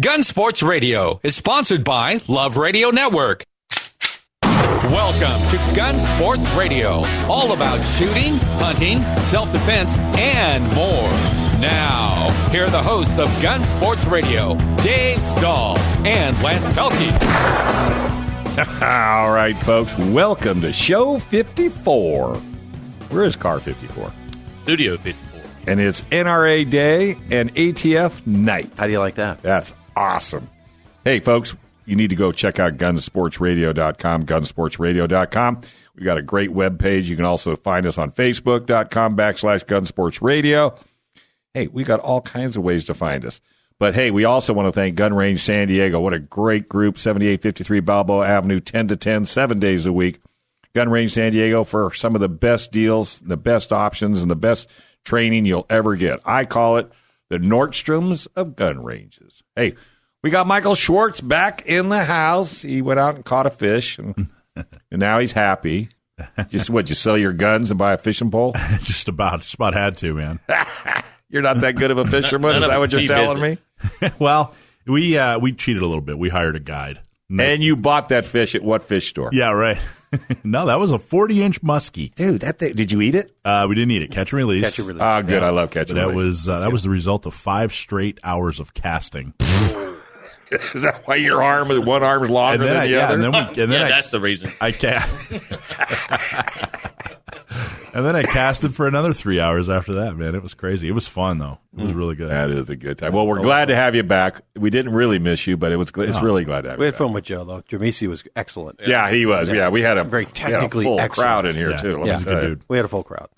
Gun Sports Radio is sponsored by Love Radio Network. Welcome to Gun Sports Radio, all about shooting, hunting, self-defense, and more. Now, here are the hosts of Gun Sports Radio, Dave Stahl and Lance Pelkey. All right, folks, welcome to Show 54. Where is Car 54? Studio 54. And it's NRA Day and ATF Night. How do you like that? That's awesome. Hey, folks, you need to go check out gunsportsradio.com, gunsportsradio.com. We've got a great webpage. You can also find us on facebook.com/gunsportsradio. Hey, we got all kinds of ways to find us. But, hey, we also want to thank Gun Range San Diego. What a great group, 7853 Balboa Avenue, 10 to 10, 7 days a week. Gun Range San Diego for some of the best deals, the best options, and the best training you'll ever get. I call it the Nordstroms of gun ranges. Hey, we got Michael Schwartz back in the house. He went out and caught a fish, and now he's happy. Just what, you sell your guns and buy a fishing pole? Just about had to, man. You're not that good of a fisherman? Is that what you're telling me? Well, we cheated a little bit. We hired a guide. And you bought that fish at what fish store? Yeah, right. No, that was a 40-inch muskie. Dude, that thing, did you eat it? We didn't eat it. Catch and release. Catch and release. Oh, good. Yeah. I love catch and release. That was the result of 5 straight hours of casting. Is that why your one arm is longer than the other? That's the reason. And then I casted for another 3 hours after that, man. It was crazy. It was fun, though. It was really good. That is a good time. Well, we're glad to have you back. We didn't really miss you, but it's really glad to have you back. We had fun with Joe, though. Jamisi was excellent. Yeah, he was. Yeah, we had a very technically full excellent crowd in here, too. Yeah. Dude. We had a full crowd.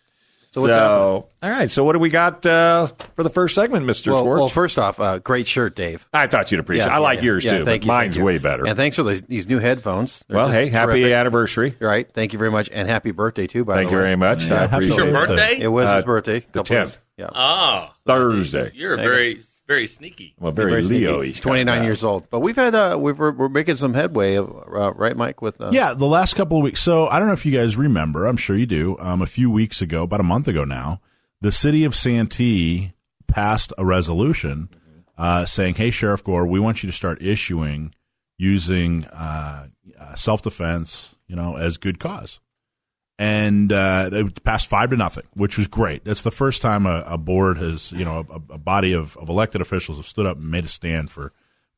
So all right. So what do we got for the first segment, Mr. Schwartz? Well, first off, great shirt, Dave. I thought you'd appreciate it. I like yours, too. Thank you. Mine's way better. And thanks for these new headphones. Well, hey, happy anniversary. Right. Thank you very much. And happy birthday, too, by the way. Thank you very much. I appreciate Your birthday? It was his birthday. The 10th. Yeah. Oh. Thursday. You're very sneaky. Well, very Leo-y. He's 29 years old. But we've had we're making some headway, right, Mike? With yeah, the last couple of weeks. So I don't know if you guys remember. I'm sure you do. A few weeks ago, about a month ago now, the city of Santee passed a resolution saying, "Hey, Sheriff Gore, we want you to start issuing using self-defense, as good cause." And they passed 5-0, which was great. That's the first time a board has, a body of elected officials have stood up and made a stand for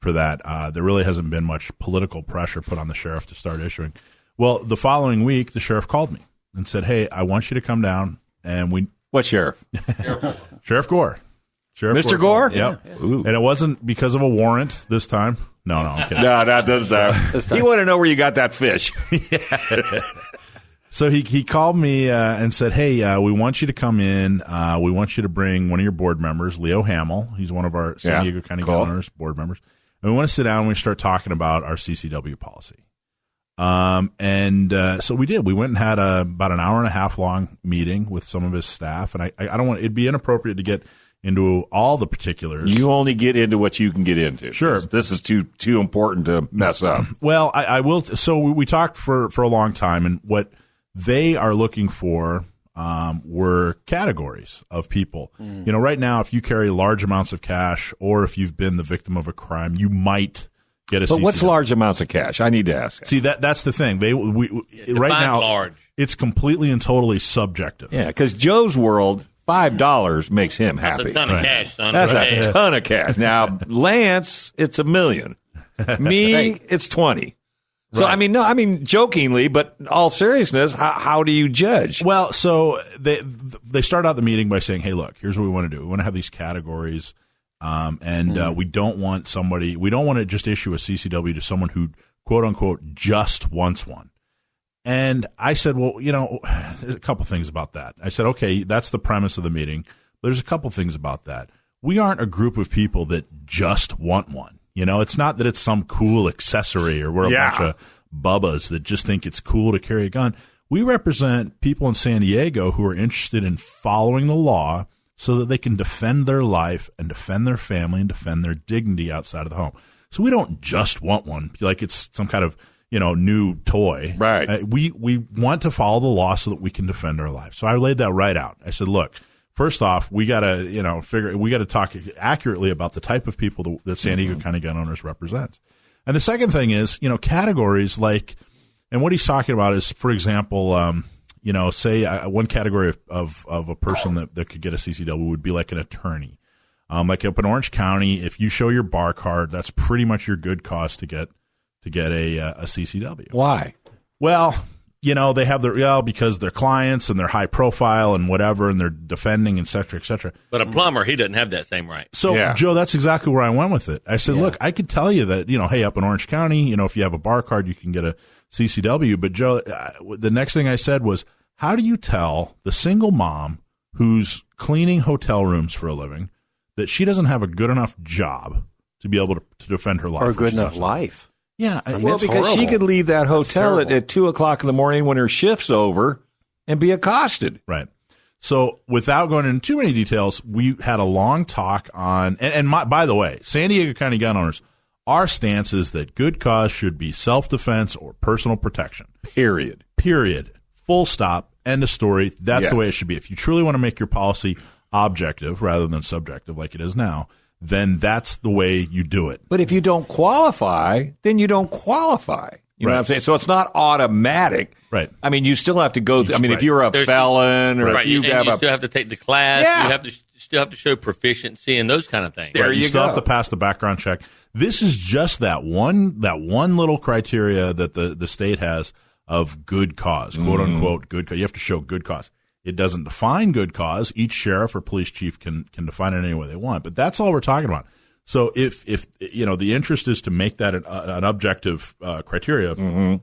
that. There really hasn't been much political pressure put on the sheriff to start issuing. Well, the following week, the sheriff called me and said, "Hey, I want you to come down and we." What sheriff? Sheriff Gore. Mr. Gore? Yep. Yeah. And it wasn't because of a warrant this time. No, I'm kidding. No, that doesn't sound. He want to know where you got that fish. Yeah. So he called me and said, "Hey, we want you to come in. We want you to bring one of your board members, Leo Hamill. He's one of our San Diego County Governors board members. And we want to sit down and we start talking about our CCW policy." So we did. We went and had about an hour and a half long meeting with some of his staff. And I don't want it'd be inappropriate to get into all the particulars. You only get into what you can get into. Sure. This is too important to mess up. Well, I will. So we talked for a long time, and what they are looking for were categories of people. Right now, if you carry large amounts of cash or if you've been the victim of a crime, you might get a CCW. But what's large amounts of cash? I need to ask. See, that's the thing. Right now, large. It's completely and totally subjective. Yeah, because Joe's world, $5 makes him happy. That's a ton of cash, son. That's a ton of cash. Now, Lance, it's $1 million. Me, it's 20. So, right. Jokingly, but in all seriousness, how do you judge? Well, so they start out the meeting by saying, "Hey, look, here's what we want to do. We want to have these categories, we don't want to just issue a CCW to someone who, quote unquote, just wants one." And I said, well, there's a couple things about that. I said, okay, that's the premise of the meeting. But there's a couple things about that. We aren't a group of people that just want one. It's not that it's some cool accessory or we're a bunch of bubbas that just think it's cool to carry a gun. We represent people in San Diego who are interested in following the law so that they can defend their life and defend their family and defend their dignity outside of the home. So we don't just want one like it's some kind of new toy. Right. We want to follow the law so that we can defend our lives. So I laid that right out. I said, look, first off, we got to talk accurately about the type of people that San Diego County gun owners represents. And the second thing is, categories like, and what he's talking about is, for example, say one category of a person that could get a CCW would be like an attorney. Like up in Orange County, if you show your bar card, that's pretty much your good cause to get a CCW. Why? Well, they have because they're clients and they're high profile and whatever, and they're defending, et cetera, et cetera. But a plumber, he doesn't have that same right. So, Joe, that's exactly where I went with it. I said, look, I could tell you that, hey, up in Orange County, if you have a bar card, you can get a CCW. But, Joe, the next thing I said was, how do you tell the single mom who's cleaning hotel rooms for a living that she doesn't have a good enough job to be able to defend her life? Or a good enough life. Yeah. Well, because she could leave that hotel at 2 o'clock in the morning when her shift's over and be accosted. Right. So without going into too many details, we had a long talk on, by the way, San Diego County gun owners, our stance is that good cause should be self-defense or personal protection. Period. Full stop. End of story. That's the way it should be. If you truly want to make your policy objective rather than subjective like it is now, then that's the way you do it. But if you don't qualify, then you don't qualify. You know what I'm saying? So it's not automatic. Right. I mean, you still have to go through. I mean, if you're a felon or if you still have to take the class, you still have to show proficiency and those kind of things. There you still have to pass the background check. This is just that one little criteria that the state has of good cause, quote unquote good cause. You have to show good cause. It doesn't define good cause. Each sheriff or police chief can define it any way they want, but that's all we're talking about. So if the interest is to make that an objective criteria,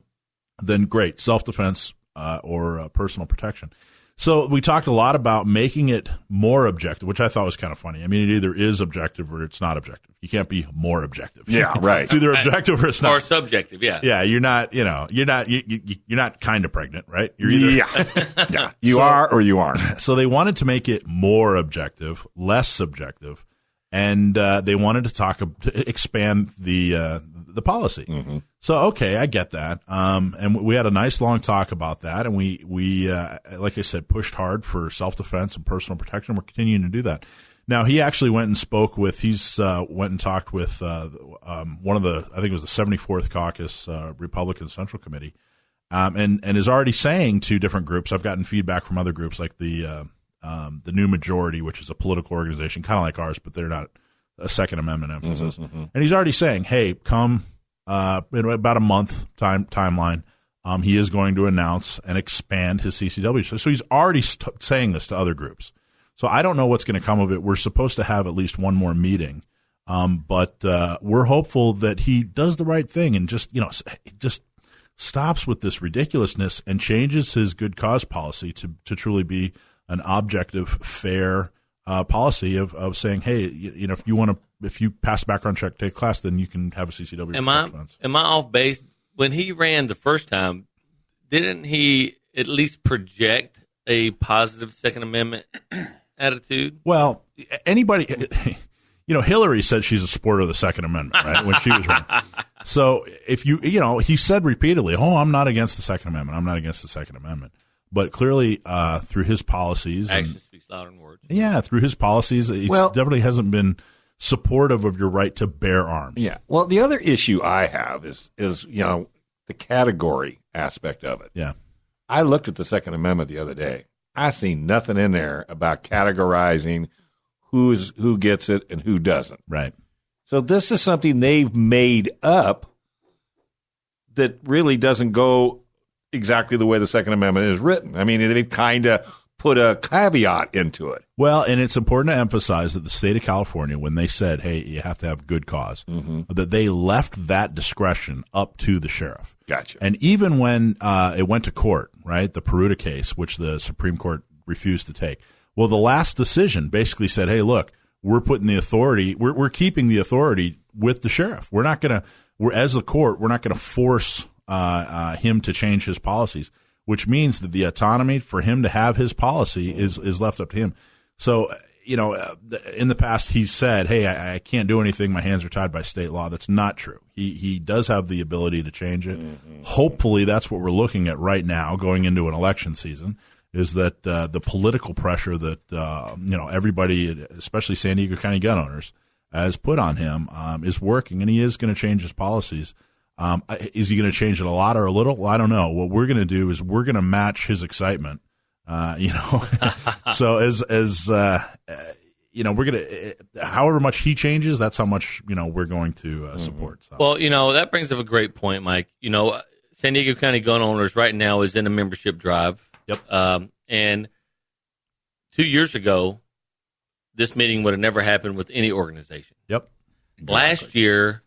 then great, self-defense or personal protection. So we talked a lot about making it more objective, which I thought was kind of funny. I mean, it either is objective or it's not objective. You can't be more objective. Yeah, right. It's either objective or it's not. Or subjective, yeah. Yeah, you're not kind of pregnant, right? You're either yeah. You are or you aren't. So they wanted to make it more objective, less subjective, and they wanted to expand the policy. So, okay, I get that. And we had a nice long talk about that, and we like I said, pushed hard for self-defense and personal protection. We're continuing to do that. Now, he actually went and talked with one of the, I think it was the 74th Caucus Republican Central Committee, and is already saying to different groups. I've gotten feedback from other groups like the New Majority, which is a political organization kind of like ours, but they're not a Second Amendment emphasis. And he's already saying, hey, come in about a month timeline, he is going to announce and expand his CCW. So he's already saying this to other groups. So I don't know what's going to come of it. We're supposed to have at least one more meeting, but we're hopeful that he does the right thing and just stops with this ridiculousness and changes his good cause policy to truly be an objective, fair policy of saying, hey, if you pass background check, take class, then you can have a CCW. Am I off base? When he ran the first time, didn't he at least project a positive Second Amendment attitude? Well, anybody, Hillary said she's a supporter of the Second Amendment, right? When she was running. So if he said repeatedly, "Oh, I'm not against the Second Amendment. I'm not against the Second Amendment." But clearly, through his policies, action speaks louder than words. Yeah, through his policies, it definitely hasn't been supportive of your right to bear arms. Yeah. Well, the other issue I have is the category aspect of it. Yeah. I looked at the Second Amendment the other day. I seen nothing in there about categorizing who gets it and who doesn't. Right. So this is something they've made up that really doesn't go exactly the way the Second Amendment is written. I mean, they've kind of put a caveat into it. Well, and it's important to emphasize that the state of California, when they said, hey, you have to have good cause, that they left that discretion up to the sheriff. Gotcha. And even when it went to court, right, the Peruta case, which the Supreme Court refused to take, well, the last decision basically said, hey, look, we're putting the authority, we're keeping the authority with the sheriff. We're not going to, as a court, we're not going to force him to change his policies, which means that the autonomy for him to have his policy is left up to him. So, in the past, he's said, hey, I can't do anything. My hands are tied by state law. That's not true. He does have the ability to change it. Hopefully, that's what we're looking at right now going into an election season, is that the political pressure that everybody, especially San Diego County gun owners, has put on him is working, and he is going to change his policies. Is he going to change it a lot or a little? Well, I don't know. What we're going to do is we're going to match his excitement. So we're going to, however much he changes, that's how much we're going to support. So. Well, that brings up a great point, Mike. San Diego County gun owners right now is in a membership drive. Yep. And 2 years ago, this meeting would have never happened with any organization. Yep. Exactly. Last year,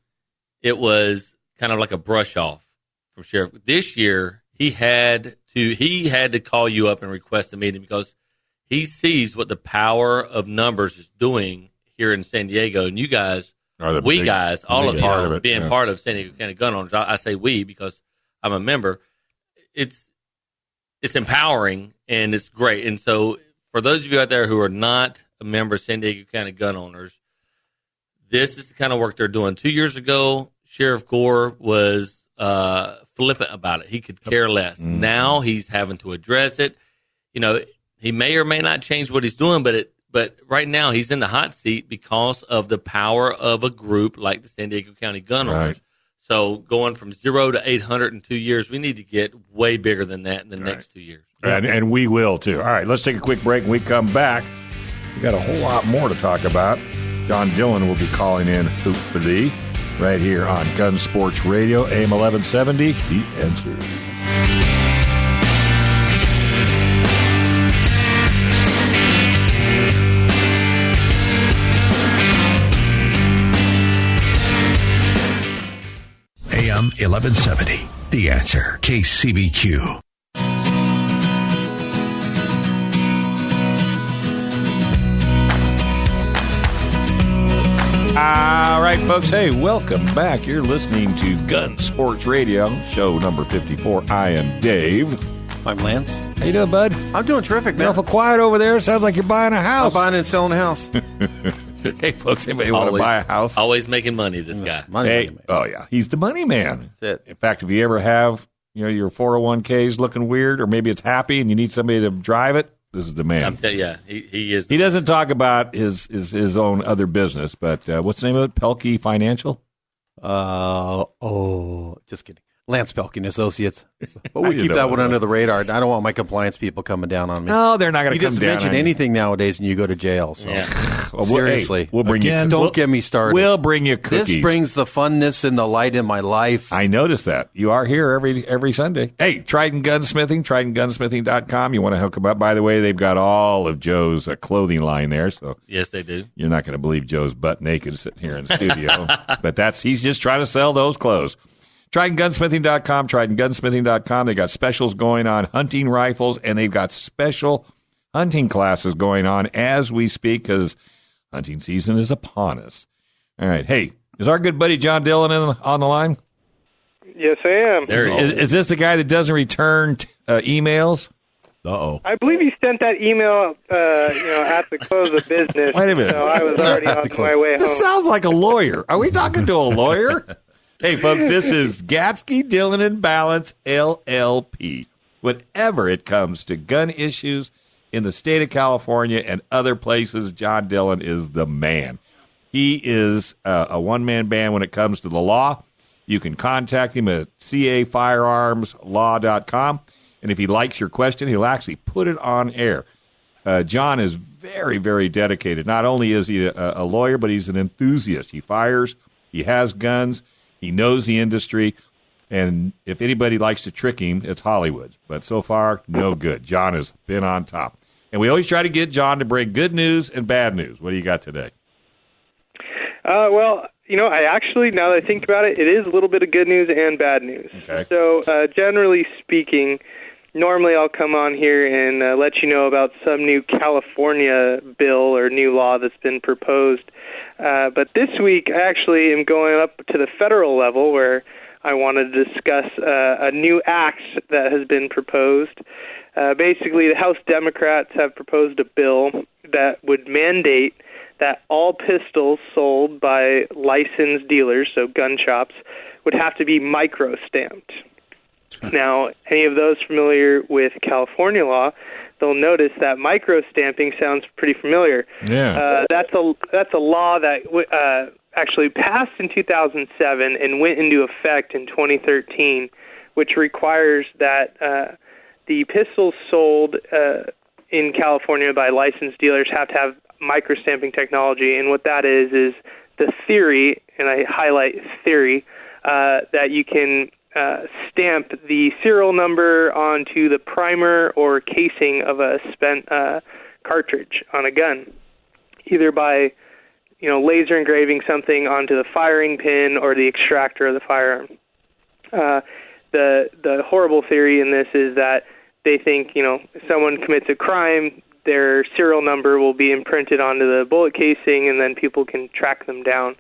it was kind of like a brush off from sheriff. This year, he had to call you up and request a meeting because he sees what the power of numbers is doing here in San Diego, and you guys, all of you, being part of San Diego County gun owners. I say we because I'm a member. It's empowering and it's great. And so, for those of you out there who are not a member of San Diego County gun owners, this is the kind of work they're doing. 2 years ago, Sheriff Gore was flippant about it. He could care less. Mm-hmm. Now he's having to address it. He may or may not change what he's doing, but right now he's in the hot seat because of the power of a group like the San Diego County gun owners. Right. So going from 0 to 800 in 2 years, we need to get way bigger than that in the next 2 years. And we will, too. All right, let's take a quick break. When we come back, we got a whole lot more to talk about. John Dillon will be calling in Hoop for Thee right here on Gun Sports Radio, AM 1170, The Answer. AM 1170, The Answer, KCBQ. All right, folks. Hey, welcome back. You're listening to Gun Sports Radio, show number 54. I am Dave. I'm Lance. How you doing, bud? I'm doing terrific, man. Awful quiet over there. Sounds like you're buying a house. I'm buying and selling a house. Hey, folks, anybody want to buy a house? Always making money, this guy. Money. Oh, yeah. He's the money man. That's it. In fact, if you ever have your 401ks looking weird, or maybe it's happy and you need somebody to drive it, this is the man. He is. He doesn't talk about his own other business, but what's the name of it? Pelkey Financial? Just kidding. Lance Pelkey and Associates. But we keep that one under the radar. I don't want my compliance people coming down on me. No, they're not going to come down. He doesn't mention anything nowadays, and you go to jail. So. Yeah. Well, seriously, we'll bring you. Don't get me started. We'll bring you cookies. This brings the funness and the light in my life. I noticed that. You are here every Sunday. Hey, Trident Gunsmithing, TridentGunsmithing.com. You want to hook them up? By the way, they've got all of Joe's clothing line there. So yes, they do. You're not going to believe Joe's butt naked sitting here in the studio, but he's just trying to sell those clothes. TridentGunsmithing.com, TridentGunsmithing.com. They got specials going on, hunting rifles, and they've got special hunting classes going on as we speak because hunting season is upon us. All right. Hey, is our good buddy John Dillon on the line? Yes, I am. Is this the guy that doesn't return emails? Uh-oh. I believe he sent that email, at the close of business. Wait a minute. So I was already on my way home. This sounds like a lawyer. Are we talking to a lawyer? Hey, folks, this is Gatsky, Dillon, and Balance, LLP. Whenever it comes to gun issues in the state of California and other places, John Dillon is the man. He is a one-man band when it comes to the law. You can contact him at cafirearmslaw.com, and if he likes your question, he'll actually put it on air. John is very, very dedicated. Not only is he a lawyer, but he's an enthusiast. He fires, he has guns, he knows the industry, and if anybody likes to trick him, it's Hollywood. But so far, no good. John has been on top. And we always try to get John to bring good news and bad news. What do you got today? Well, I actually, now that I think about it, it is a little bit of good news and bad news. Okay. So, generally speaking, normally I'll come on here and let you know about some new California bill or new law that's been proposed. But this week, I actually am going up to the federal level where I want to discuss a new act that has been proposed. Basically, the House Democrats have proposed a bill that would mandate that all pistols sold by licensed dealers, so gun shops, would have to be microstamped. Now, any of those familiar with California law, they'll notice that microstamping sounds pretty familiar. Yeah. That's a law that actually passed in 2007 and went into effect in 2013, which requires that the pistols sold in California by licensed dealers have to have microstamping technology. And what that is the theory, and I highlight theory, that you can stamp the serial number onto the primer or casing of a spent cartridge on a gun, either by laser engraving something onto the firing pin or the extractor of the firearm. The horrible theory in this is that they think, if someone commits a crime, their serial number will be imprinted onto the bullet casing, and then people can track them down.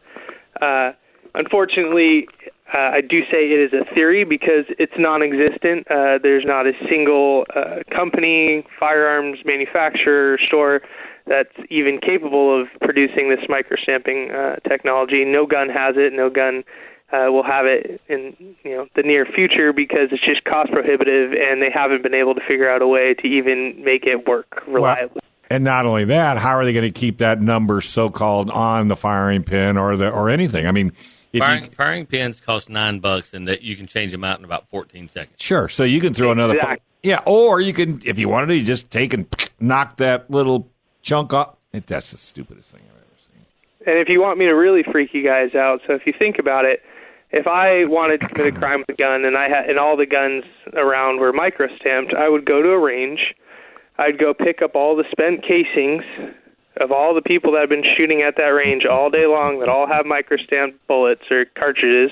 Unfortunately, I do say it is a theory because it's non-existent. There's not a single company, firearms manufacturer, store that's even capable of producing this microstamping technology. No gun has it. No gun will have it in the near future because it's just cost prohibitive, and they haven't been able to figure out a way to even make it work reliably. Well, and not only that, how are they going to keep that number so-called on the firing pin or anything? I mean, firing pins cost $9, and that you can change them out in about 14 seconds. Sure, so you can throw another. Yeah, or you can, if you wanted to, you just take and knock that little chunk off. That's the stupidest thing I've ever seen. And if you want me to really freak you guys out, so if you think about it, if I wanted to commit a crime with a gun and all the guns around were microstamped, I would go to a range. I'd go pick up all the spent casings of all the people that have been shooting at that range all day long that all have microstamped bullets or cartridges,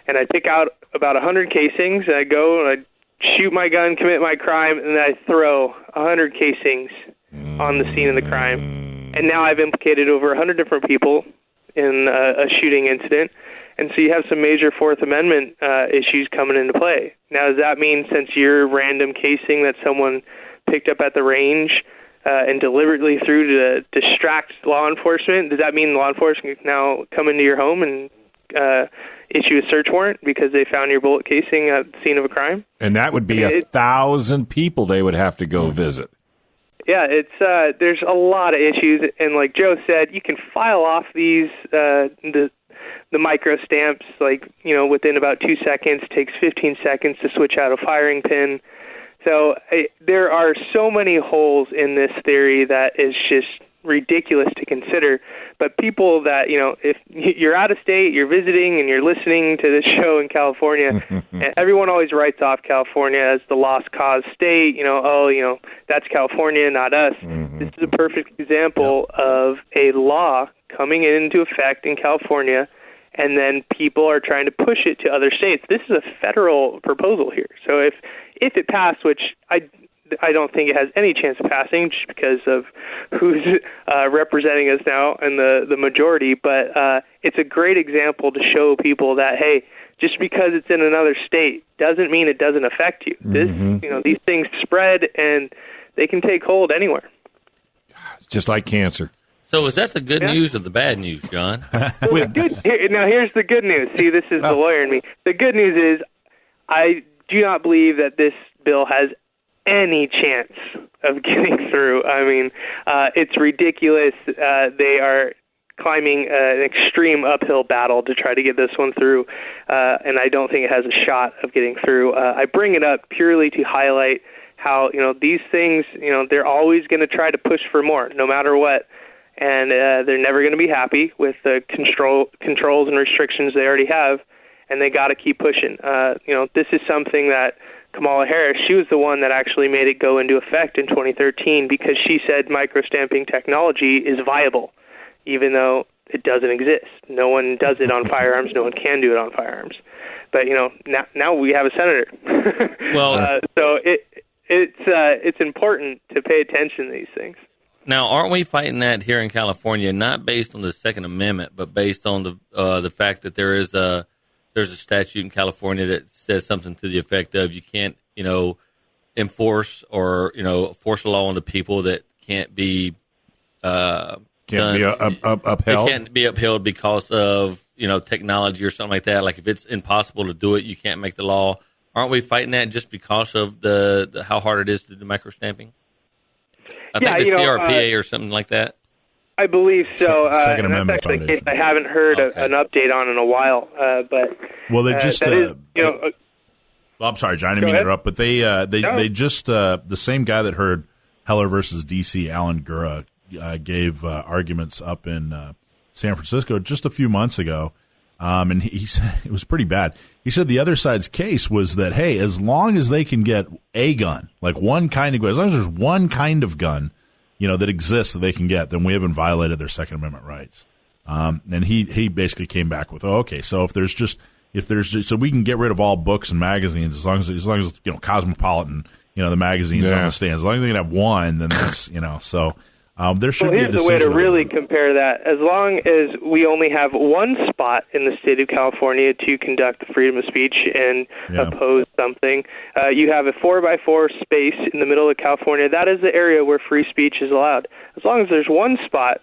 and I'd pick out about 100 casings, and I'd go and I'd shoot my gun, commit my crime, and then I'd throw 100 casings on the scene of the crime. And now I've implicated over 100 different people in a shooting incident. And so you have some major Fourth Amendment issues coming into play. Now, does that mean since your random casing that someone picked up at the range and deliberately threw to distract law enforcement, does that mean law enforcement can now come into your home and issue a search warrant because they found your bullet casing at the scene of a crime? And that would be 1,000 people they would have to go visit. Yeah, it's there's a lot of issues, and like Joe said, you can file off these the micro stamps within about 2 seconds. It takes 15 seconds to switch out a firing pin. So there are so many holes in this theory that is just ridiculous to consider. But people that, if you're out of state, you're visiting, and you're listening to this show in California, and everyone always writes off California as the lost cause state. That's California, not us. Mm-hmm. This is a perfect example of a law coming into effect in California, and then people are trying to push it to other states. This is a federal proposal here. So if it passed, which I don't think it has any chance of passing just because of who's representing us now in the majority, but it's a great example to show people that, hey, just because it's in another state doesn't mean it doesn't affect you. These things spread, and they can take hold anywhere. It's just like cancer. So is that the good news or the bad news, John? Now here's the good news. See, this is the lawyer in me. The good news is I do not believe that this bill has any chance of getting through. I mean, it's ridiculous. They are climbing an extreme uphill battle to try to get this one through, and I don't think it has a shot of getting through. I bring it up purely to highlight how, these things, they're always going to try to push for more, no matter what. And they're never going to be happy with the controls and restrictions they already have, and they got to keep pushing. This is something that Kamala Harris, she was the one that actually made it go into effect in 2013 because she said microstamping technology is viable, even though it doesn't exist. No one does it on firearms. No one can do it on firearms. But now we have a senator. Well, so it's important to pay attention to these things. Now, aren't we fighting that here in California, not based on the Second Amendment, but based on the fact that there's a statute in California that says something to the effect of you can't, enforce or, force a law on the people that can't be upheld. It can't be upheld because of, technology or something like that. Like if it's impossible to do it, you can't make the law. aren't we fighting that just because of the how hard it is to do microstamping? I think the CRPA or something like that. I believe so. Second and Amendment that's actually a case Foundation. I haven't heard an update on in a while. But They just. that is, I'm sorry, John. I didn't mean to interrupt, but they just the same guy that heard Heller versus DC, Alan Gura, gave arguments up in San Francisco just a few months ago, and he said it was pretty bad. He said the other side's case was that, hey, as long as they can get a gun, like one kind of gun, as long as there's one kind of gun, that exists that they can get, then we haven't violated their Second Amendment rights. And he basically came back with, okay, so if we can get rid of all books and magazines as long as Cosmopolitan, the magazines on the stands, as long as they can have one, then that's so. There should be a decision. Here's the way to really compare that. As long as we only have one spot in the state of California to conduct the freedom of speech and oppose something, you have a 4x4 space in the middle of California. That is the area where free speech is allowed. As long as there's one spot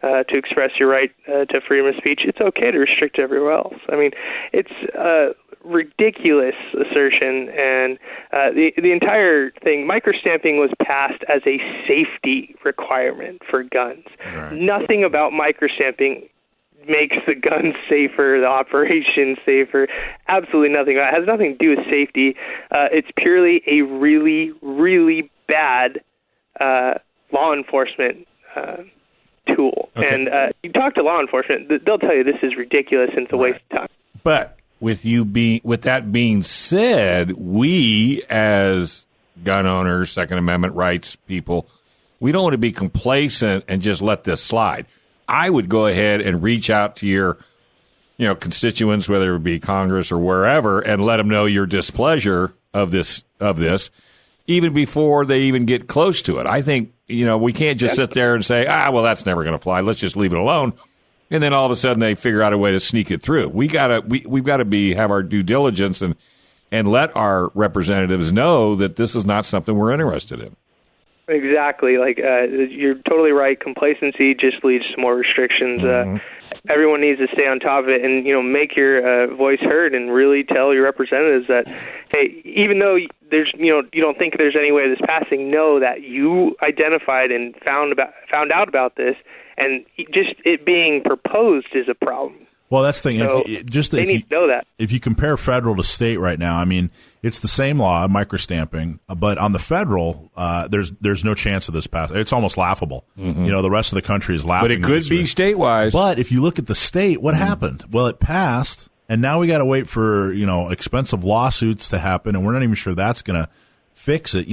to express your right to freedom of speech, it's okay to restrict everywhere else. I mean, it's a ridiculous assertion, and the entire thing, microstamping was passed as a safety requirement for guns. Right. Nothing about microstamping makes the gun safer, the operation safer. Absolutely nothing. It has nothing to do with safety. It's purely a really, really bad law enforcement tool. Okay. And you talk to law enforcement, they'll tell you this is ridiculous and it's a waste of time. But with that being said, we as gun owners, Second Amendment rights people, we don't want to be complacent and just let this slide. I would go ahead and reach out to your constituents, whether it be Congress or wherever, and let them know your displeasure of this even before they even get close to it. I think we can't just sit there and say, well, that's never going to fly. Let's just leave it alone. And then all of a sudden they figure out a way to sneak it through. We've got to have our due diligence and let our representatives know that this is not something we're interested in. Exactly. You're totally right. Complacency just leads to more restrictions. Mm-hmm. Everyone needs to stay on top of it and, make your voice heard and really tell your representatives that, hey, even though there's, you don't think there's any way of this passing, know that you identified and found out about this, and just it being proposed is a problem. Well, that's the thing. So they need to know that. If you compare federal to state right now, I mean, it's the same law, microstamping, but on the federal, there's no chance of this passing. It's almost laughable. Mm-hmm. The rest of the country is laughing. But it could be state-wise. But if you look at the state, what happened? Well, it passed, and now we got to wait for expensive lawsuits to happen, and we're not even sure that's going to fix it.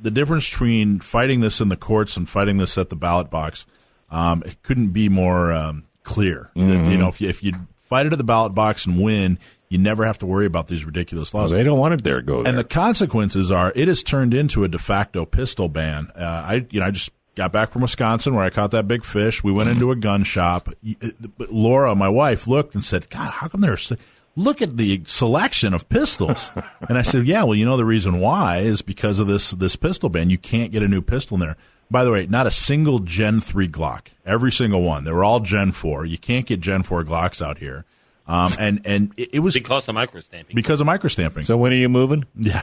The difference between fighting this in the courts and fighting this at the ballot box, it couldn't be more clear. Mm-hmm. If you fight it at the ballot box and win, you never have to worry about these ridiculous laws. Well, they don't want it there to go there. And the consequences are it has turned into a de facto pistol ban. I just got back from Wisconsin where I caught that big fish. We went into a gun shop. Laura, my wife, looked and said, God, how come look at the selection of pistols. And I said, yeah, well, the reason why is because of this pistol ban. You can't get a new pistol in there. By the way, not a single Gen 3 Glock. Every single one. They were all Gen 4. You can't get Gen 4 Glocks out here. And it was because of microstamping. Because of microstamping. So when are you moving? Yeah.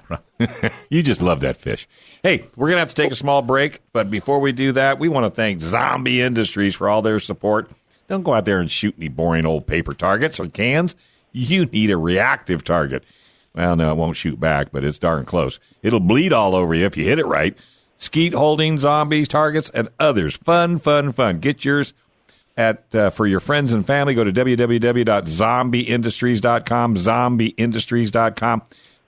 You just love that fish. Hey, we're going to have to take a small break. But before we do that, we want to thank Zombie Industries for all their support. Don't go out there and shoot any boring old paper targets or cans. You need a reactive target. Well, no, it won't shoot back, but it's darn close. It'll bleed all over you if you hit it right. Skeet holding, zombies, targets, and others. Fun. Get yours for your friends and family. Go to www.zombieindustries.com, zombieindustries.com.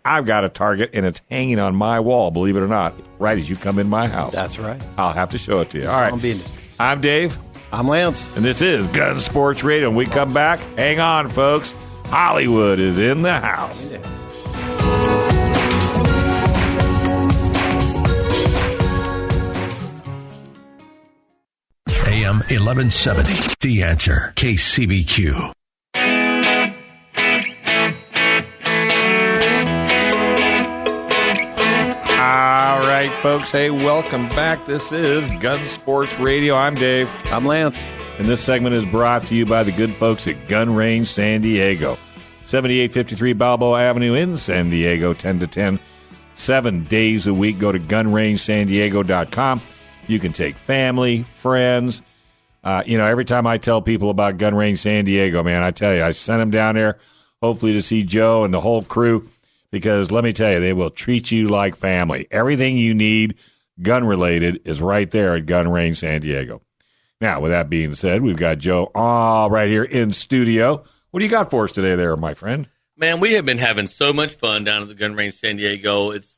I've got a target, and it's hanging on my wall, believe it or not, right as you come in my house. That's right. I'll have to show it to you. All right. Zombie Industries. I'm Dave. I'm Lance. And this is Gun Sports Radio. When we come back, hang on, folks. Hollywood is in the house. Yeah. AM 1170, The Answer, KCBQ. All right, folks. Hey, welcome back. This is Gun Sports Radio. I'm Dave. I'm Lance. And this segment is brought to you by the good folks at Gun Range San Diego. 7853 Balboa Avenue in San Diego, 10 to 10, 7 days a week. Go to gunrangesandiego.com. You can take family, friends. Every time I tell people about Gun Range San Diego, man, I tell you, I send them down there, hopefully to see Joe and the whole crew, because let me tell you, they will treat you like family. Everything you need gun-related is right there at Gun Range San Diego. Now, with that being said, we've got Joe right here in studio. What do you got for us today there, my friend? Man, we have been having so much fun down at the Gun Range San Diego. It's,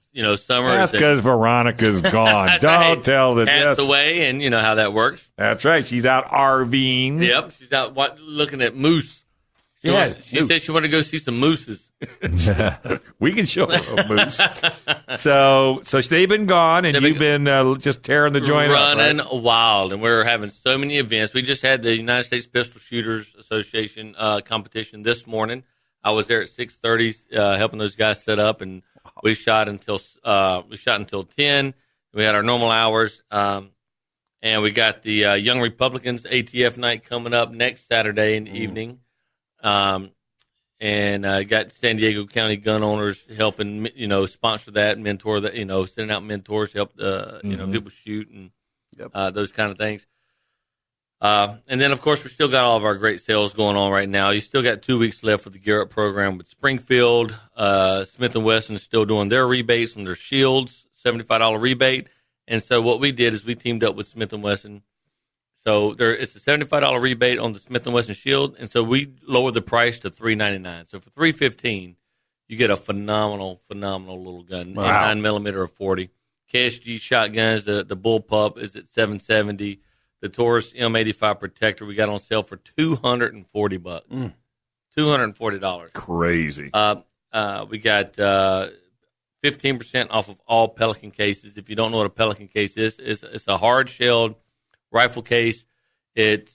summer. That's because Veronica's gone. Don't tell the Cat's away, and you know how that works. That's right. She's out RVing. Yep. She's out looking at moose. She said she wanted to go see some mooses. We can show her a moose. So they've been gone, and you've been just tearing the joint running up, right? wild, and we're having so many events. We just had the United States Pistol Shooters Association competition this morning. I was there at 6:30 helping those guys set up, and we shot until 10. We had our normal hours, and we got the Young Republicans ATF night coming up next Saturday in the evening. And got San Diego County gun owners helping, sponsor that, mentor that, sending out mentors, help people shoot and those kind of things. And then, of course, we still got all of our great sales going on right now. You still got 2 weeks left for the Gear Up program with Springfield. Smith & Wesson is still doing their rebates on their shields, $75 rebate. And so what we did is we teamed up with Smith & Wesson. So it's a $75 rebate on the Smith & Wesson shield, and so we lowered the price to $399. So for $315, you get a phenomenal little gun, wow. 9mm or 40. KSG shotguns, the bullpup is at $770. The Taurus M85 Protector we got on sale for $240. $240. Crazy. We got 15% off of all Pelican cases. If you don't know what a Pelican case is, it's a hard-shelled rifle case. It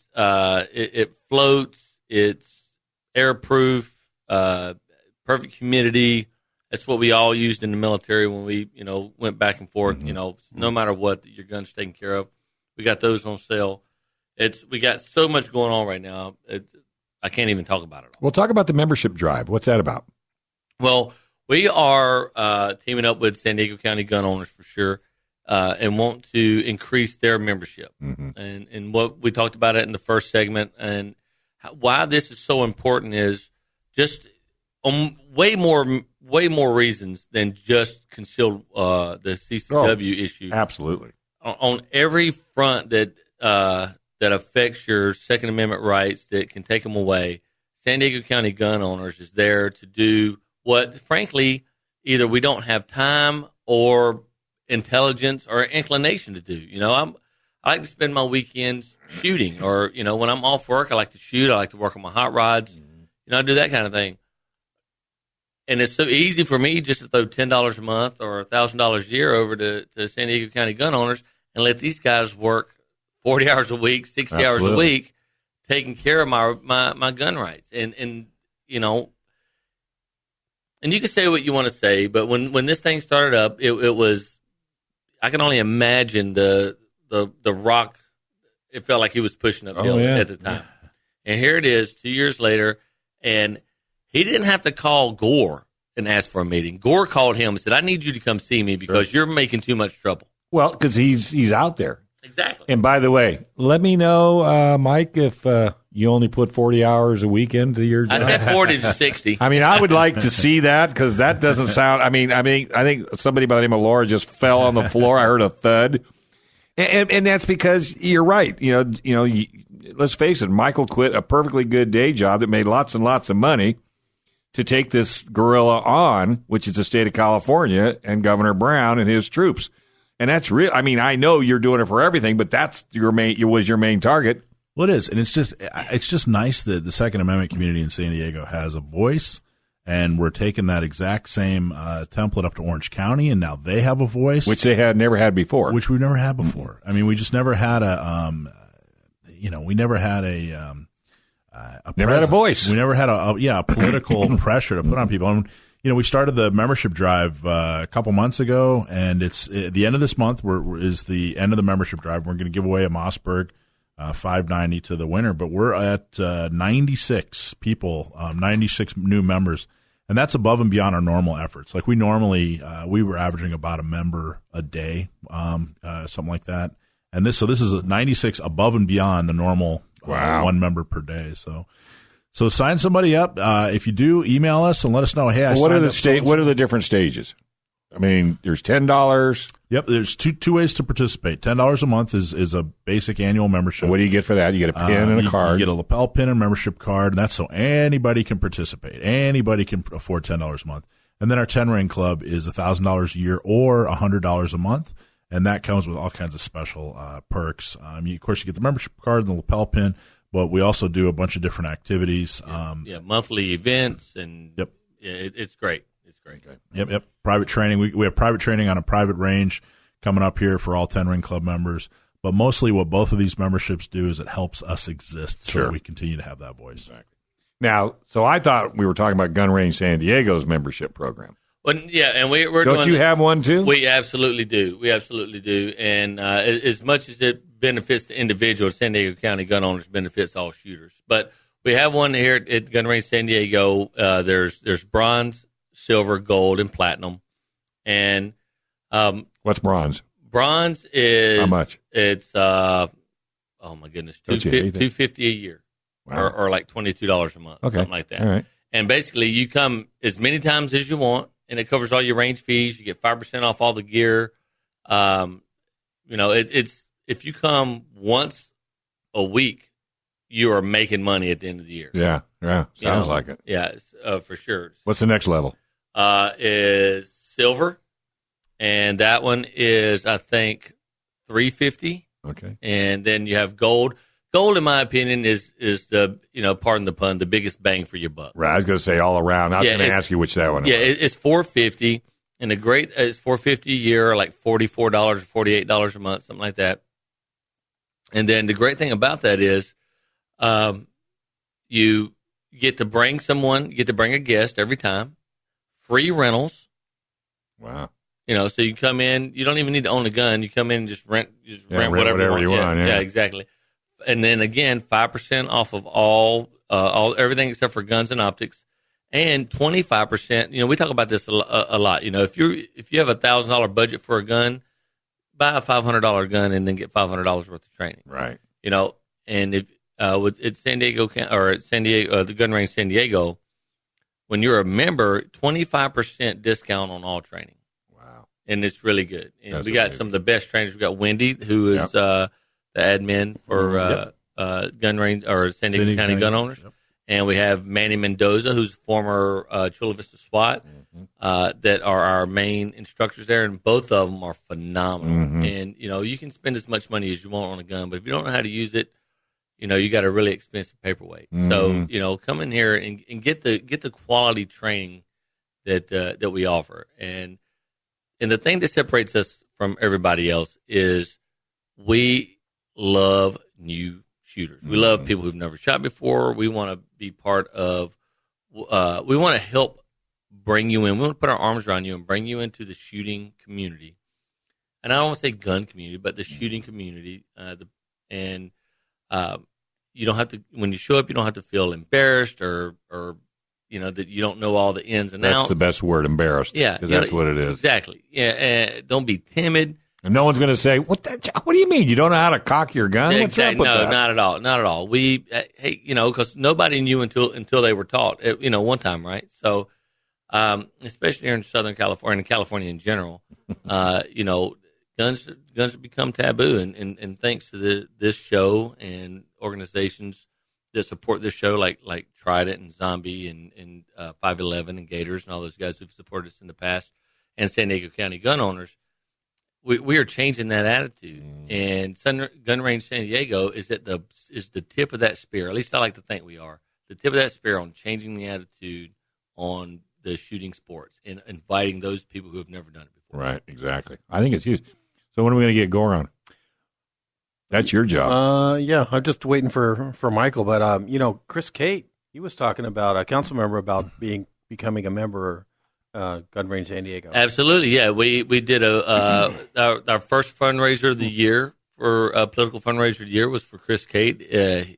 floats. It's airproof. Perfect humidity. That's what we all used in the military when we went back and forth. No matter what, your gun's taken care of. We got those on sale. We got so much going on right now. I can't even talk about it all. Well, talk about the membership drive. What's that about? Well, we are teaming up with San Diego County gun owners for sure. And want to increase their membership. Mm-hmm. And what we talked about it in the first segment, and why this is so important is just way more reasons than just concealed the CCW issue. Absolutely. On every front that affects your Second Amendment rights that can take them away, San Diego County gun owners is there to do what, frankly, either we don't have time or intelligence or inclination to do. I like to spend my weekends shooting, or when I'm off work, I like to shoot. I like to work on my hot rods. I do that kind of thing. And it's so easy for me just to throw $10 a month or $1,000 a year over to San Diego County gun owners and let these guys work 40 hours a week, 60 hours a week, taking care of my gun rights. And you can say what you want to say, but when this thing started up, it was, I can only imagine the rock. It felt like he was pushing uphill at the time. Yeah. And here it is 2 years later, and he didn't have to call Gore and ask for a meeting. Gore called him and said, I need you to come see me because you're making too much trouble. Well, because he's out there. Exactly. And by the way, let me know, Mike, if you only put 40 hours a week into your job. I said 40 to 60. I mean, I would like to see that because that doesn't sound. I think somebody by the name of Laura just fell on the floor. I heard a thud, and that's because you're right. Let's face it. Michael quit a perfectly good day job that made lots and lots of money to take this gorilla on, which is the state of California and Governor Brown and his troops. And that's real. I mean, I know you're doing it for everything, but that's your main target. Well, it is, and it's just nice that the Second Amendment community in San Diego has a voice, and we're taking that exact same template up to Orange County, and now they have a voice, which they had never had before. Which we've never had before. I mean, we just never had we never had a voice. We never had a political pressure to put on people. And, we started the membership drive a couple months ago, and it's at the end of this month is the end of the membership drive. We're going to give away a Mossberg $590 to the winner. But we're at 96 people, 96 new members. And that's above and beyond our normal efforts. Like we normally, we were averaging about a member a day, something like that. And this is a 96 above and beyond the normal one member per day. So sign somebody up. If you do, email us and let us know. Hey, what are the different stages? I mean, there's $10. Yep, there's two ways to participate. $10 a month is a basic annual membership. And what do you get for that? You get a pin and a card. You get a lapel pin and membership card, and that's so anybody can participate. Anybody can afford $10 a month. And then our 10-ring club is $1,000 a year or $100 a month, and that comes with all kinds of special perks. Of course, you get the membership card and the lapel pin, but we also do a bunch of different activities. Monthly events, and it's great. It's great. Okay. Yep. Private training. We have private training on a private range coming up here for all 10-ring club members. But mostly what both of these memberships do is it helps us exist so that we continue to have that voice. Exactly. Now, so I thought we were talking about Gun Range San Diego's membership program. Well, yeah, and we're Don't you have one too? We absolutely do. And as much as it benefits the individual, San Diego County gun owners benefits all shooters. But we have one here at Gun Range San Diego. There's bronze, silver, gold, and platinum. And what's bronze? Bronze is how much? It's oh my goodness, $250 a year, or like $22 a month, something like that. All right. And basically, you come as many times as you want, and it covers all your range fees. You get 5% off all the gear. It's if you come once a week, you are making money at the end of the year. Yeah. Sounds like it. Yeah, for sure. What's the next level? Is silver, and that one is I think $350. Okay. And then you have gold. Gold, in my opinion, is the pardon the pun, the biggest bang for your buck. Right. I was going to say all around. I was going to ask you which that one is. Yeah, it's $450, and it's $450 a year, or like $44 or $48 a month, something like that. And then the great thing about that is, you get to bring someone, you get to bring a guest every time. Free rentals. Wow. So you come in, you don't even need to own a gun. You come in and just rent whatever you want. Yeah, exactly. And then again, 5% off of all everything except for guns and optics, and 25%. We talk about this a lot. If you have $1,000 budget for a gun, buy a $500 gun and then get $500 worth of training. Right. And if at San Diego or at San Diego, the Gun Range San Diego, when you're a member, 25% discount on all training. Wow. And it's really good. And That's we got amazing. some of the best trainers. We got Wendy, who is the admin for Gun Range or San Diego County Gun Owners. Yep. And we have Manny Mendoza, who's former Chula Vista SWAT, that are our main instructors there. And both of them are phenomenal. Mm-hmm. And, you can spend as much money as you want on a gun, but if you don't know how to use it, you got a really expensive paperweight. Mm-hmm. So, come in here and get the quality training that we offer. And the thing that separates us from everybody else is we love new shooters. We love people who've never shot before. We want to be part of, we want to help bring you in. We want to put our arms around you and bring you into the shooting community. And I don't want to say gun community, but the shooting community. You don't have to, when you show up, you don't have to feel embarrassed or that you don't know all the ins and outs. That's the best word, embarrassed. Yeah. Because that's what it is. Exactly. Yeah. Don't be timid. And no one's going to say, what do you mean? You don't know how to cock your gun? Yeah, What's up with that? No, not at all. Not at all. We, because nobody knew until they were taught, one time, right? So, especially here in Southern California and California in general, guns have become taboo. And thanks to this show and organizations that support this show, like Trident and Zombie and 511 and Gators and all those guys who've supported us in the past, and San Diego County gun owners, we are changing that attitude. And Gun Range San Diego is the tip of that spear. At least I like to think we are the tip of that spear on changing the attitude on the shooting sports and inviting those people who have never done it before. Right, exactly. I think it's huge. So when are we going to get Gore on? That's your job. Yeah, I'm just waiting for Michael. But Chris Cate, he was talking about a council member about becoming a member. Gun Range San Diego. Absolutely, yeah. We did our first fundraiser of the year for political fundraiser of the year was for Chris Cate. He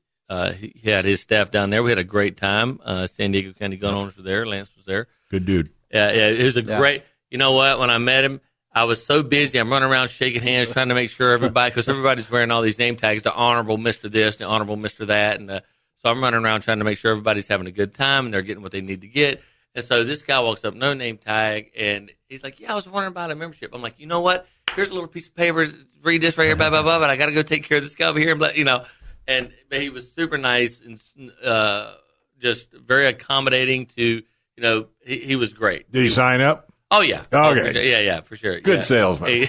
had his staff down there. We had a great time. San Diego County gun owners were there. Lance was there. Good dude. Yeah, it was a great. You know what? When I met him, I was so busy. I'm running around shaking hands, trying to make sure everybody, because everybody's wearing all these name tags, the Honorable Mr. This, the Honorable Mr. That, and so I'm running around trying to make sure everybody's having a good time and they're getting what they need to get. And so this guy walks up, no name tag, and he's like, "Yeah, I was wondering about a membership." I'm like, "You know what? Here's a little piece of paper. Read this right here, blah blah blah." But I got to go take care of this guy over here, and And he was super nice and just very accommodating to. He was great. Did he sign up? Oh, yeah. Okay. Oh, for sure. Yeah, for sure. Good salesman.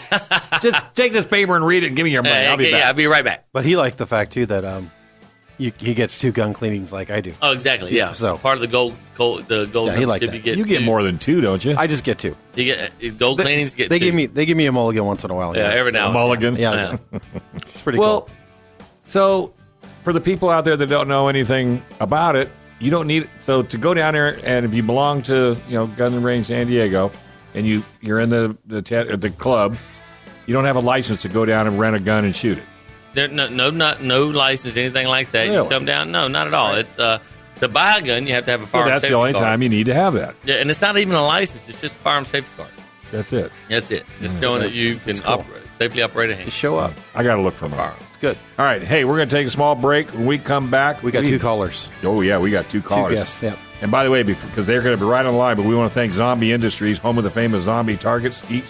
Just take this paper and read it and give me your money. I'll be back. Yeah, I'll be right back. But he liked the fact, too, that he gets 2 gun cleanings like I do. Oh, exactly, yeah. So part of the gold he liked that. You get more than 2, don't you? I just get 2. You get gold cleanings. They give me a mulligan once in a while. Yeah, every now and then. A mulligan? Yeah. It's pretty cool. So for the people out there that don't know anything about it, you don't need it. So to go down there, and if you belong to Gun Range San Diego, and you're in the club, you don't have a license to go down and rent a gun and shoot it. There's no license, anything like that. Really? You come down, no, not at all. Right. It's to buy a gun, you have to have a firearms That's safety the only card. time you need to have that. Yeah, and it's not even a license; it's just a firearms safety card. That's it. That's it. Just showing that you can safely operate a hand. Just show up. I got to look for mine. Good. All right, hey, we're going to take a small break. When we come back, we got 2 callers. Oh yeah, we got 2 callers. 2 guests. Yeah. And by the way, because they're going to be right on the line, but we want to thank Zombie Industries, home of the famous zombie targets, each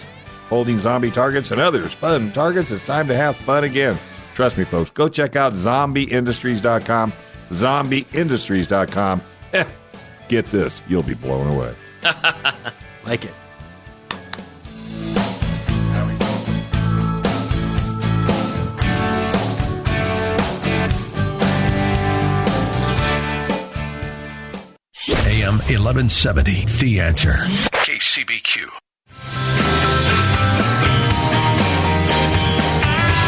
holding zombie targets and others. Fun targets. It's time to have fun again. Trust me, folks. Go check out zombieindustries.com. Zombieindustries.com. Get this. You'll be blown away. Like it. AM 1170, The Answer. KCBQ.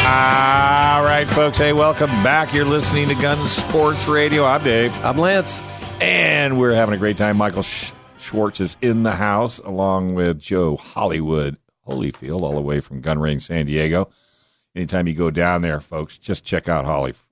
All right, folks. Hey, welcome back. You're listening to Gun Sports Radio. I'm Dave. I'm Lance. And we're having a great time. Michael Schwartz is in the house, along with Joe Holyfield, all the way from Gun Range San Diego. Anytime you go down there, folks, just check out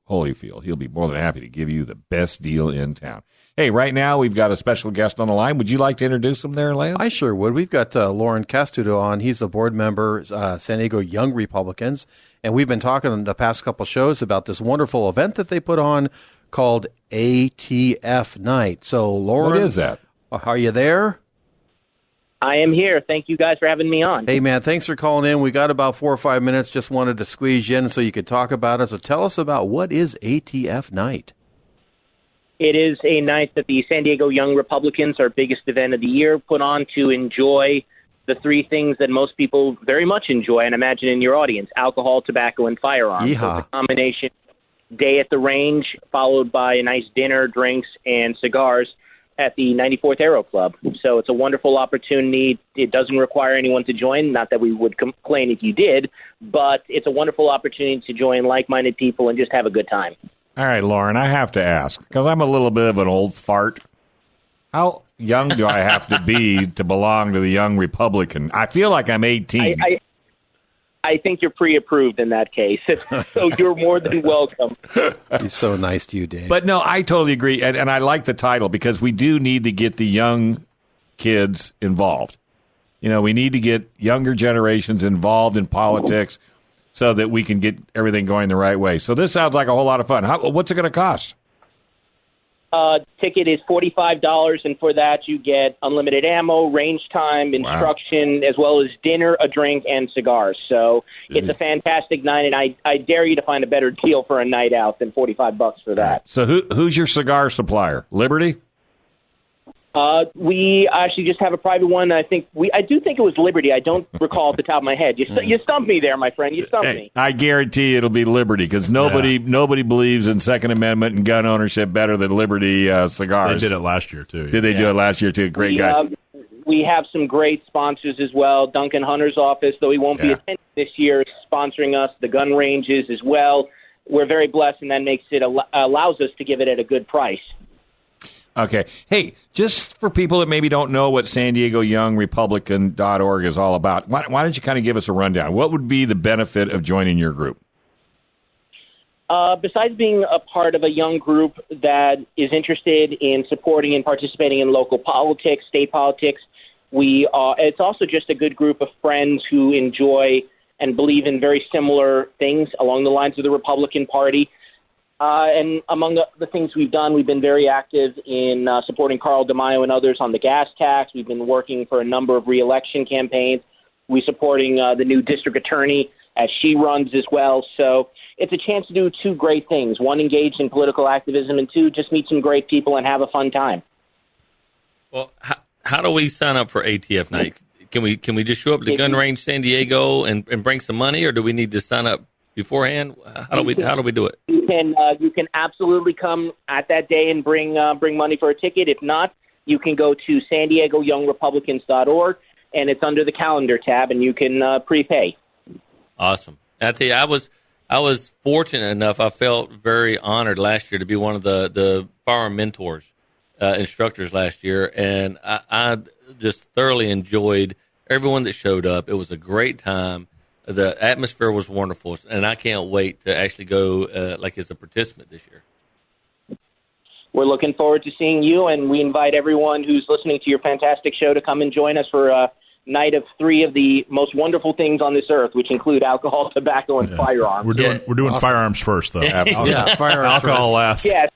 Holyfield. He'll be more than happy to give you the best deal in town. Hey, right now we've got a special guest on the line. Would you like to introduce him there, Lance? I sure would. We've got Lauren Castudo on. He's a board member, San Diego Young Republicans. And we've been talking in the past couple shows about this wonderful event that they put on called ATF Night. So, Lauren. What is that? Are you there? I am here. Thank you guys for having me on. Hey, man, thanks for calling in. We got about 4 or 5 minutes. Just wanted to squeeze you in so you could talk about it. So tell us about what is ATF Night. It is a night that the San Diego Young Republicans, our biggest event of the year, put on to enjoy the 3 things that most people very much enjoy, and imagine in your audience: alcohol, tobacco, and firearms. Yeehaw. So it's a combination day at the range, followed by a nice dinner, drinks, and cigars at the 94th Aero Club. So it's a wonderful opportunity. It doesn't require anyone to join, not that we would complain if you did, but it's a wonderful opportunity to join like-minded people and just have a good time. All right, Lauren, I have to ask, because I'm a little bit of an old fart. How young do I have to be to belong to the Young Republican? I feel like I'm 18. I think you're pre-approved in that case, so you're more than welcome. He's so nice to you, Dave. But no, I totally agree, and I like the title because we do need to get the young kids involved. We need to get younger generations involved in politics so that we can get everything going the right way. So this sounds like a whole lot of fun. What's it going to cost? Ticket is $45, and for that you get unlimited ammo, range time, instruction, as well as dinner, a drink, and cigars. So it's a fantastic night, and I dare you to find a better deal for a night out than $45 for that. So who's your cigar supplier? Liberty? We actually just have a private one. I do think it was Liberty. I don't recall off the top of my head. You stumped me there, my friend. You stumped me. I guarantee it'll be Liberty because nobody believes in Second Amendment and gun ownership better than Liberty cigars. They did it last year too. Did they do it last year too? Great guys. We have some great sponsors as well. Duncan Hunter's office, though he won't be attending this year, is sponsoring us. The gun ranges as well. We're very blessed, and that makes it allows us to give it at a good price. Okay. Hey, just for people that maybe don't know what San Diego Young Republican.org is all about, why don't you kind of give us a rundown? What would be the benefit of joining your group? Besides being a part of a young group that is interested in supporting and participating in local politics, state politics, it's also just a good group of friends who enjoy and believe in very similar things along the lines of the Republican Party. And among the things we've done, we've been very active in supporting Carl DeMaio and others on the gas tax. We've been working for a number of re-election campaigns. We're supporting the new district attorney as she runs as well. So it's a chance to do two great things. One, engage in political activism, and two, just meet some great people and have a fun time. Well, how do we sign up for ATF night? Can we just show up to Gun Range San Diego and bring some money, or do we need to sign up beforehand? How do we do it? You can absolutely come at that day and bring money for a ticket. If not, you can go to SanDiegoYoungRepublicans.org, and it's under the calendar tab, and you can prepay. Awesome. I tell you, I was fortunate enough. I felt very honored last year to be one of the firearm mentors, instructors last year, and I just thoroughly enjoyed everyone that showed up. It was a great time. The atmosphere was wonderful, and I can't wait to actually go as a participant this year. We're looking forward to seeing you, and we invite everyone who's listening to your fantastic show to come and join us for a night of three of the most wonderful things on this earth, which include alcohol, tobacco, and firearms. We're doing awesome. Firearms first, though. Yeah, firearms alcohol last. Yes.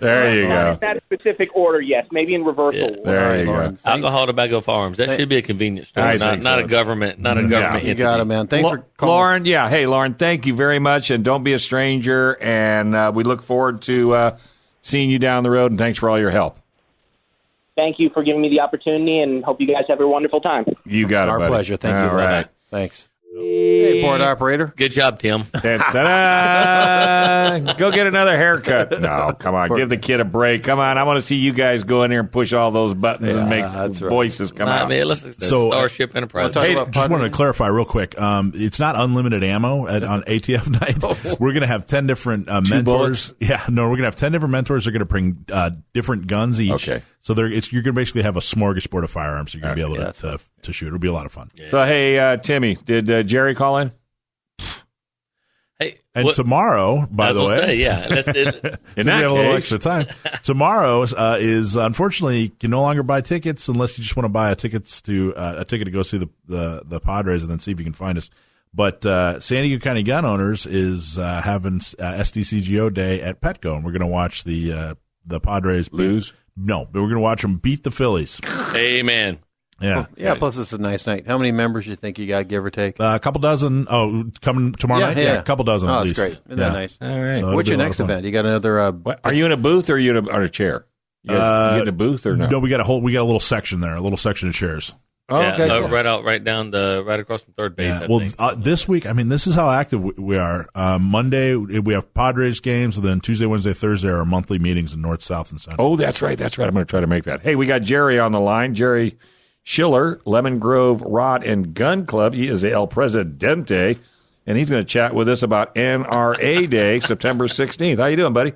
There you go. In that specific order, yes. Maybe in reversal. Yeah. There you go. Alcohol, tobacco, firearms. That should be a convenience store, not a government, entity. You got it, man. Thanks for calling. Lauren. Yeah, hey, Lauren, thank you very much, and don't be a stranger. And we look forward to seeing you down the road. And thanks for all your help. Thank you for giving me the opportunity, and hope you guys have a wonderful time. You got it, Our buddy. pleasure. Thank you. All right. Thanks. Hey, board operator. Good job, Tim. Ta-da! Go get another haircut. No, come on. Give the kid a break. Come on. I want to see you guys go in there and push all those buttons and make voices come out. Man, let's Starship Enterprise. Hey, just wanted to clarify real quick. It's not unlimited ammo on ATF night. We're going to have 10 different mentors. Bullets? Yeah, no, we're going to have 10 different mentors. They're going to bring different guns each. Okay. So you're going to basically have a smorgasbord of firearms you're going to be able to shoot. It'll be a lot of fun. Yeah. So, hey, Timmy, did Jerry call in? Hey, And tomorrow, by the way, that's it. In we that have a little case, extra time. Tomorrow is unfortunately you can no longer buy tickets unless you just want to buy a ticket to go see the Padres and then see if you can find us. But San Diego County Gun Owners is having SDCGO Day at Petco, and we're going to watch the Padres lose. No, but we're going to watch them beat the Phillies. Amen. Yeah. Plus it's a nice night. How many members you think you got, give or take? A couple dozen. Oh, coming tomorrow night? Yeah, a couple dozen at least. That's great. Isn't that nice? All right. So What's your next event? You got another... What, are you in a booth or are you on a chair? You guys get in a booth or no? No, we got a little section there, a little section of chairs. Oh, okay. Right across from third base. Yeah. Well, this week, this is how active we are. Monday, we have Padres games, and then Tuesday, Wednesday, Thursday are our monthly meetings in North, South, and Central. Oh, that's right. I'm going to try to make that. Hey, we got Jerry on the line. Jerry Schiller, Lemon Grove Rod and Gun Club. He is El Presidente, and he's going to chat with us about NRA Day, September 16th. How you doing, buddy?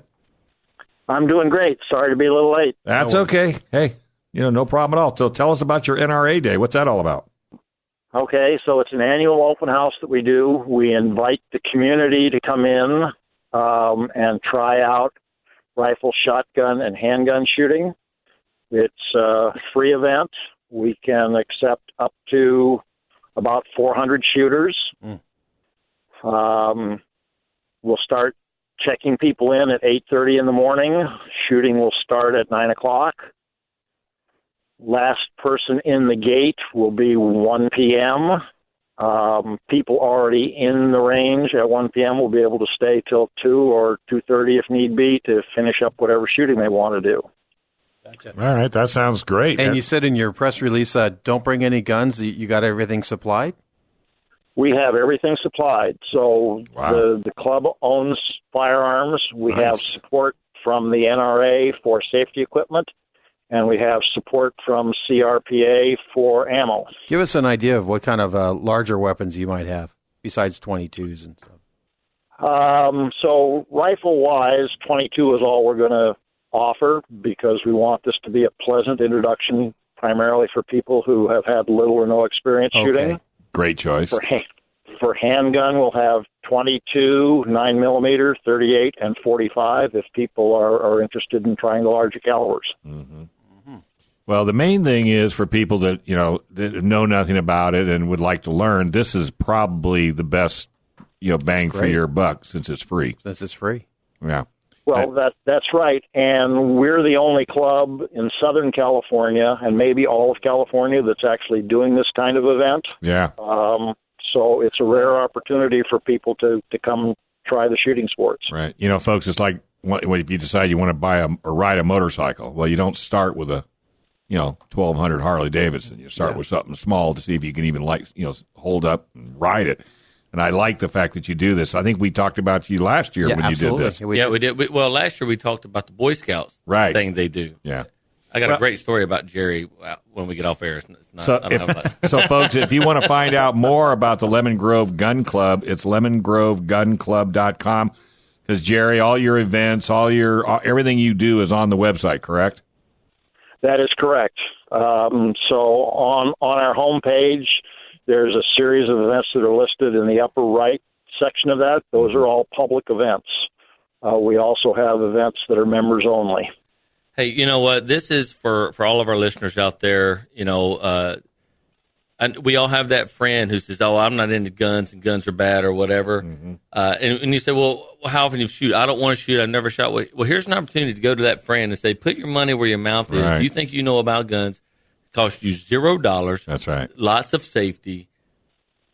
I'm doing great. Sorry to be a little late. That's okay. Hey, no problem at all. So tell us about your NRA Day. What's that all about? Okay, so it's an annual open house that we do. We invite the community to come in and try out rifle, shotgun, and handgun shooting. It's a free event. We can accept up to about 400 shooters. We'll start checking people in at 8:30 in the morning. Shooting will start at 9 o'clock. Last person in the gate will be 1 p.m. People already in the range at 1 p.m. will be able to stay till 2 or 2:30 if need be to finish up whatever shooting they want to do. Gotcha. All right, that sounds great. And you said in your press release, don't bring any guns. You got everything supplied? We have everything supplied. So the club owns firearms. We have support from the NRA for safety equipment, and we have support from CRPA for ammo. Give us an idea of what kind of larger weapons you might have besides 22s and stuff. So rifle-wise, 22 is all we're going to offer because we want this to be a pleasant introduction primarily for people who have had little or no experience shooting. Great choice. for handgun, we'll have 22, 9mm, 38, and 45 if people are interested in trying the larger calibers. Mm-hmm. Well, the main thing is for people that, that know nothing about it and would like to learn, this is probably the best, bang for your buck since it's free. Yeah. Well, that's right. And we're the only club in Southern California and maybe all of California that's actually doing this kind of event. Yeah. So it's a rare opportunity for people to come try the shooting sports. Right. Folks, it's like if you decide you want to buy or ride a motorcycle. Well, you don't start with a 1200 Harley Davidson. You start with something small to see if you can even hold up and ride it. And I like the fact that you do this. I think we talked about you last year when absolutely. You did this. We did. Last year we talked about the Boy Scouts thing they do. Yeah. I got a great story about Jerry when we get off air. So, folks, if you want to find out more about the Lemon Grove Gun Club, it's lemongrovegunclub.com. Because, Jerry, all your events, everything you do is on the website, correct? That is correct. So on our homepage, there's a series of events that are listed in the upper right section of that. Those are all public events. We also have events that are members only. Hey, you know what? This is for all of our listeners out there. And we all have that friend who says, "Oh, I'm not into guns and guns are bad or whatever." Mm-hmm. And you say, "Well, how often do you shoot?" "I don't want to shoot. I've never shot." Well, here's an opportunity to go to that friend and say, "Put your money where your mouth is. Right. You think you know about guns? It costs you $0. That's right. Lots of safety,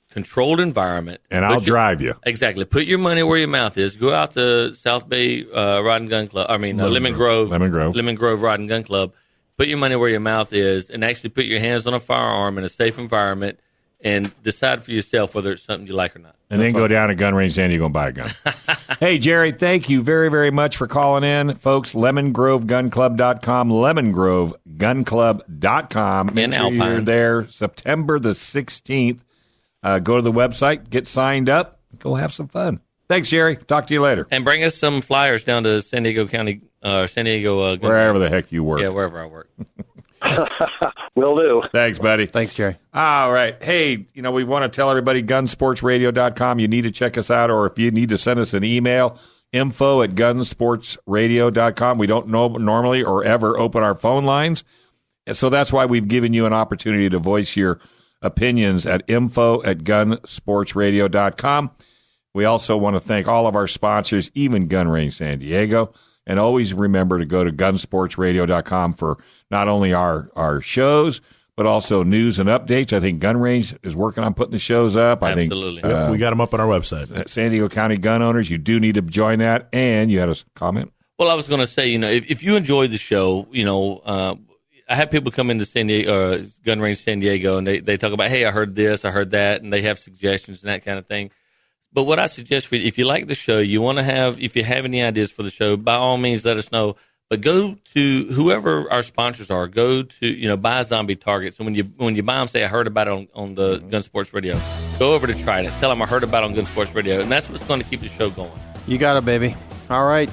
controlled environment, and I'll drive you." Exactly. Put your money where your mouth is. Go out to South Bay Rod and Gun Club. Lemon Grove Rod and Gun Club. Put your money where your mouth is, and actually put your hands on a firearm in a safe environment, and decide for yourself whether it's something you like or not. And then go down to Gun Range San Diego and buy a gun. Hey, Jerry, thank you very, very much for calling in. Folks, lemongrovegunclub.com, lemongrovegunclub.com. Make sure you're there September the 16th. Go to the website, get signed up, go have some fun. Thanks, Jerry. Talk to you later. And bring us some flyers down to San Diego County, San Diego. Wherever the heck you work. Yeah, wherever I work. Will do. Thanks, buddy. Thanks, Jerry. All right. Hey, we want to tell everybody, gunsportsradio.com. You need to check us out, or if you need to send us an email, info@gunsportsradio.com. We don't normally or ever open our phone lines, and so that's why we've given you an opportunity to voice your opinions at info@gunsportsradio.com. We also want to thank all of our sponsors, even Gun Range San Diego. And always remember to go to gunsportsradio.com for not only our shows, but also news and updates. I think Gun Range is working on putting the shows up. Absolutely. I think we got them up on our website. San Diego County gun owners, you do need to join that. And you had a comment? Well, I was going to say, if you enjoy the show, I have people come into San Diego, Gun Range San Diego, and they talk about, hey, I heard this, I heard that, and they have suggestions and that kind of thing. But what I suggest for you, if you like the show, if you have any ideas for the show, by all means, let us know. But go to whoever our sponsors are. Go to, buy zombie targets. And when you buy them, say, I heard about it on the Gun Sports Radio. Go over to try it. Tell them I heard about it on Gun Sports Radio. And that's what's going to keep the show going. You got it, baby. All right.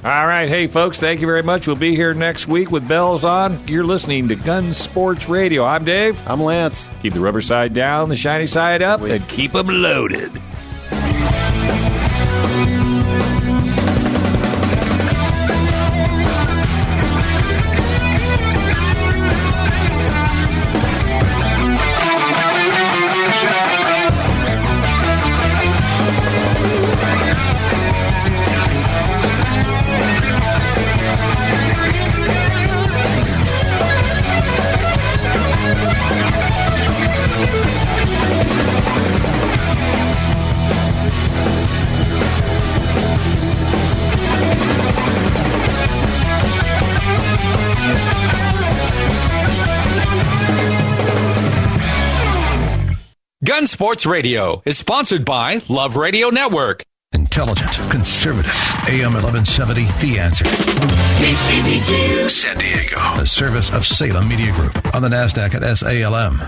All right. Hey, folks, thank you very much. We'll be here next week with bells on. You're listening to Gun Sports Radio. I'm Dave. I'm Lance. Keep the rubber side down, the shiny side up, and keep them loaded. Gun Sports Radio is sponsored by Love Radio Network. Intelligent, conservative, AM 1170, The Answer. KCBQ, San Diego, a service of Salem Media Group on the NASDAQ at SALM.